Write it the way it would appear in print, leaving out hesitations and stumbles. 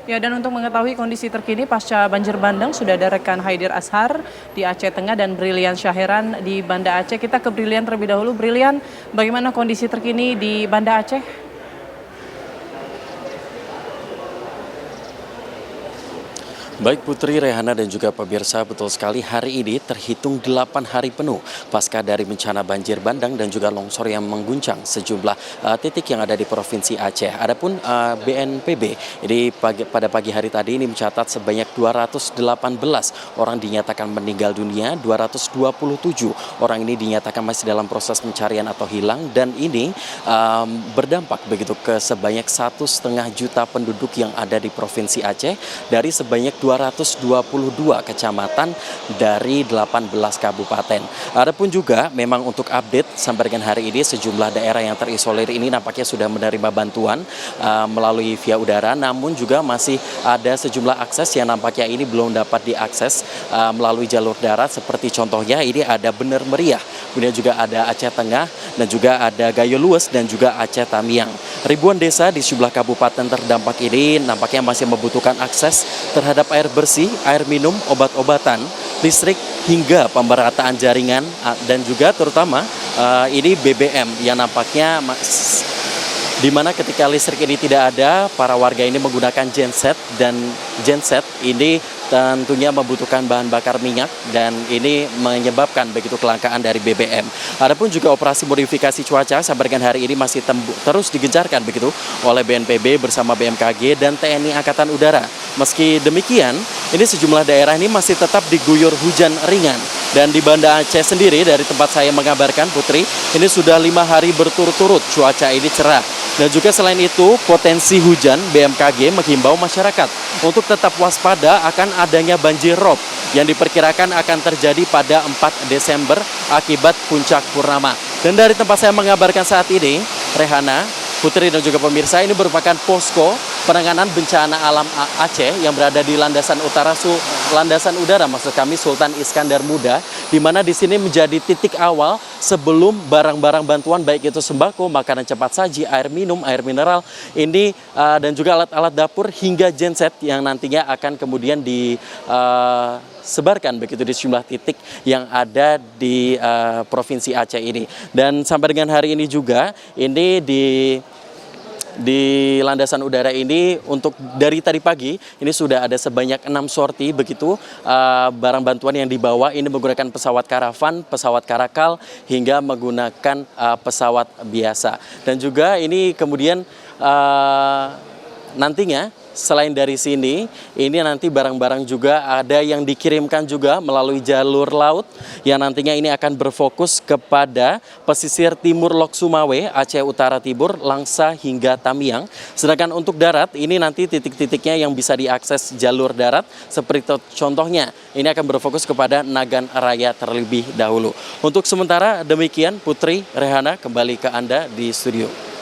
Ya, dan untuk mengetahui kondisi terkini pasca banjir bandang sudah ada rekan Haidir Ashar di Aceh Tengah dan Brilian Syaheran di Banda Aceh. Kita ke Brilian terlebih dahulu. Brilian, bagaimana kondisi terkini di Banda Aceh? Baik Putri, Rehana dan juga pemirsa, betul sekali hari ini terhitung 8 hari penuh pasca dari bencana banjir bandang dan juga longsor yang mengguncang sejumlah titik yang ada di Provinsi Aceh. Adapun BNPB ini pada pagi hari tadi ini mencatat sebanyak 218 orang dinyatakan meninggal dunia, 227 orang ini dinyatakan masih dalam proses pencarian atau hilang, dan ini berdampak begitu ke sebanyak 1,5 juta penduduk yang ada di Provinsi Aceh dari sebanyak 222 kecamatan dari 18 kabupaten. Adapun juga memang untuk update sampai dengan hari ini sejumlah daerah yang terisolir ini nampaknya sudah menerima bantuan melalui via udara, namun juga masih ada sejumlah akses yang nampaknya ini belum dapat diakses melalui jalur darat, seperti contohnya ini ada Bener Meriah, kemudian juga ada Aceh Tengah dan juga ada Gayo Lues dan juga Aceh Tamiang. Ribuan desa di sejumlah kabupaten terdampak ini nampaknya masih membutuhkan akses terhadap air bersih, air minum, obat-obatan, listrik, hingga pemerataan jaringan dan juga terutama ini BBM yang nampaknya di mana ketika listrik ini tidak ada, para warga ini menggunakan genset, dan genset ini tentunya membutuhkan bahan bakar minyak dan ini menyebabkan begitu kelangkaan dari BBM. Adapun juga operasi modifikasi cuaca sampai dengan hari ini masih terus digencarkan begitu oleh BNPB bersama BMKG dan TNI Angkatan Udara. Meski demikian, ini sejumlah daerah ini masih tetap diguyur hujan ringan. Dan di Banda Aceh sendiri, dari tempat saya mengabarkan, Putri, ini sudah 5 hari berturut-turut cuaca ini cerah. Dan juga selain itu, potensi hujan, BMKG menghimbau masyarakat untuk tetap waspada akan adanya banjir rob yang diperkirakan akan terjadi pada 4 Desember akibat puncak purnama. Dan dari tempat saya mengabarkan saat ini, Rehana, Putri dan juga pemirsa, ini merupakan posko penanganan bencana alam Aceh yang berada di landasan udara maksud kami Sultan Iskandar Muda, di mana di sini menjadi titik awal sebelum barang-barang bantuan baik itu sembako, makanan cepat saji, air minum, air mineral ini dan juga alat-alat dapur hingga genset yang nantinya akan kemudian disebarkan begitu di sejumlah titik yang ada di Provinsi Aceh ini. Dan sampai dengan hari ini juga ini di landasan udara ini untuk dari tadi pagi ini sudah ada sebanyak 6 sorti begitu barang bantuan yang dibawa ini menggunakan pesawat karavan, pesawat karakal hingga menggunakan pesawat biasa. Dan juga ini kemudian nantinya selain dari sini, ini nanti barang-barang juga ada yang dikirimkan juga melalui jalur laut yang nantinya ini akan berfokus kepada pesisir timur Lok Sumawe, Aceh Utara Timur, Langsa hingga Tamiang. Sedangkan untuk darat, ini nanti titik-titiknya yang bisa diakses jalur darat seperti contohnya ini akan berfokus kepada Nagan Raya terlebih dahulu. Untuk sementara demikian, Putri, Rehana, kembali ke Anda di studio.